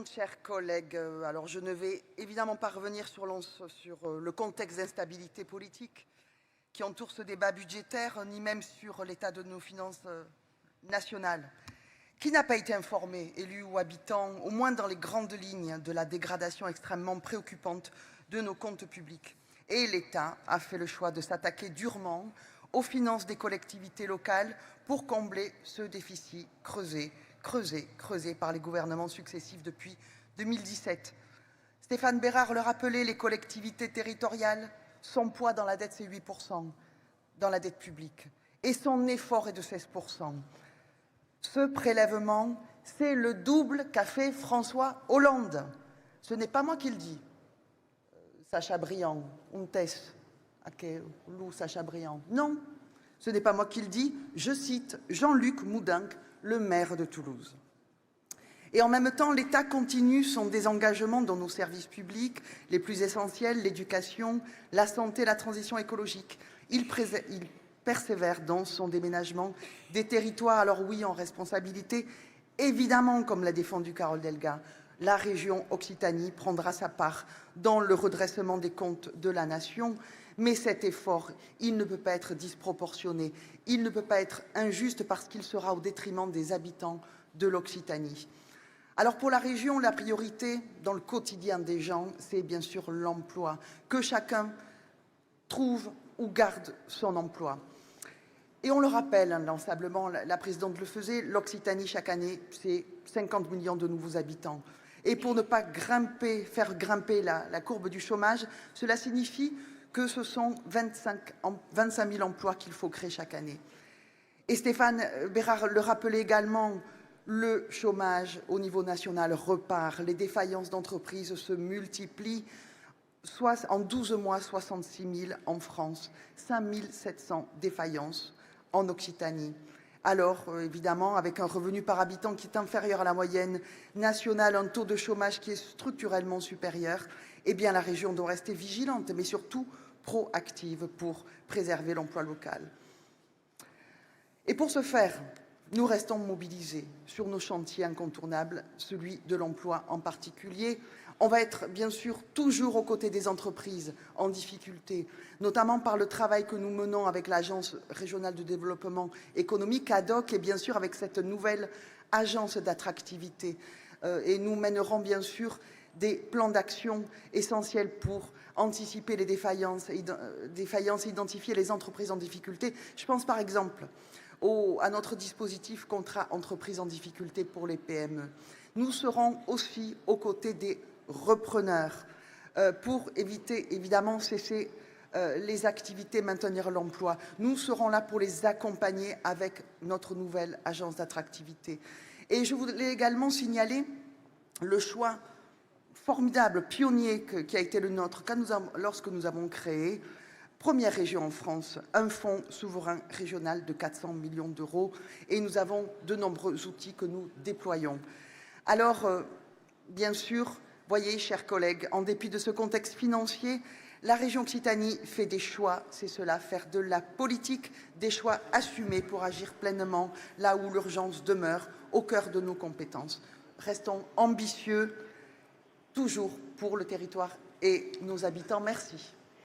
Chers collègues, alors je ne vais évidemment pas revenir sur le contexte d'instabilité politique qui entoure ce débat budgétaire, ni même sur l'état de nos finances nationales. Qui n'a pas été informé, élu ou habitant, au moins dans les grandes lignes, de la dégradation extrêmement préoccupante de nos comptes publics? Et l'État a fait le choix de s'attaquer durement aux finances des collectivités locales pour combler ce déficit creusé par les gouvernements successifs depuis 2017. Stéphane Bérard le rappelait, les collectivités territoriales, son poids dans la dette, c'est 8% dans la dette publique. Et son effort est de 16%. Ce prélèvement, c'est le double qu'a fait François Hollande. Ce n'est pas moi qui le dis. Sacha Briand, Untes, Lou Sacha Briand. Non, ce n'est pas moi qui le dis. Je cite Jean-Luc Moudenc, le maire de Toulouse. Et en même temps, l'État continue son désengagement dans nos services publics les plus essentiels, l'éducation, la santé, la transition écologique. Il persévère dans son déménagement des territoires, alors oui, en responsabilité. Évidemment, comme l'a défendu Carole Delga, la région Occitanie prendra sa part dans le redressement des comptes de la nation. Mais cet effort, il ne peut pas être disproportionné, il ne peut pas être injuste parce qu'il sera au détriment des habitants de l'Occitanie. Alors pour la région, la priorité dans le quotidien des gens, c'est bien sûr l'emploi, que chacun trouve ou garde son emploi. Et on le rappelle inlassablement, la présidente le faisait, l'Occitanie chaque année, c'est 50 millions de nouveaux habitants. Et pour ne pas faire grimper la courbe du chômage, cela signifie que ce sont 25 000 emplois qu'il faut créer chaque année. Et Stéphane Bérard le rappelait également, le chômage au niveau national repart, les défaillances d'entreprises se multiplient, soit en 12 mois, 66 000 en France, 5 700 défaillances en Occitanie. Alors, évidemment, avec un revenu par habitant qui est inférieur à la moyenne nationale, un taux de chômage qui est structurellement supérieur, eh bien, la région doit rester vigilante, mais surtout proactive pour préserver l'emploi local. Et pour ce faire, nous restons mobilisés sur nos chantiers incontournables, celui de l'emploi en particulier. On va être bien sûr toujours aux côtés des entreprises en difficulté, notamment par le travail que nous menons avec l'Agence régionale de développement économique, ADOC, et bien sûr avec cette nouvelle agence d'attractivité. Et nous mènerons bien sûr des plans d'action essentiels pour anticiper les défaillances et identifier les entreprises en difficulté. Je pense par exemple à notre dispositif contrat entreprises en difficulté pour les PME. Nous serons aussi aux côtés des repreneurs pour éviter évidemment cesser les activités, maintenir l'emploi. Nous serons là pour les accompagner avec notre nouvelle agence d'attractivité. Et je voulais également signaler le choix formidable, pionnier qui a été le nôtre lorsque nous avons créé, première région en France, un fonds souverain régional de 400 millions d'euros et nous avons de nombreux outils que nous déployons. Alors, bien sûr, voyez, chers collègues, en dépit de ce contexte financier, la région Occitanie fait des choix, c'est cela, faire de la politique, des choix assumés pour agir pleinement là où l'urgence demeure, au cœur de nos compétences. Restons ambitieux, toujours pour le territoire et nos habitants. Merci.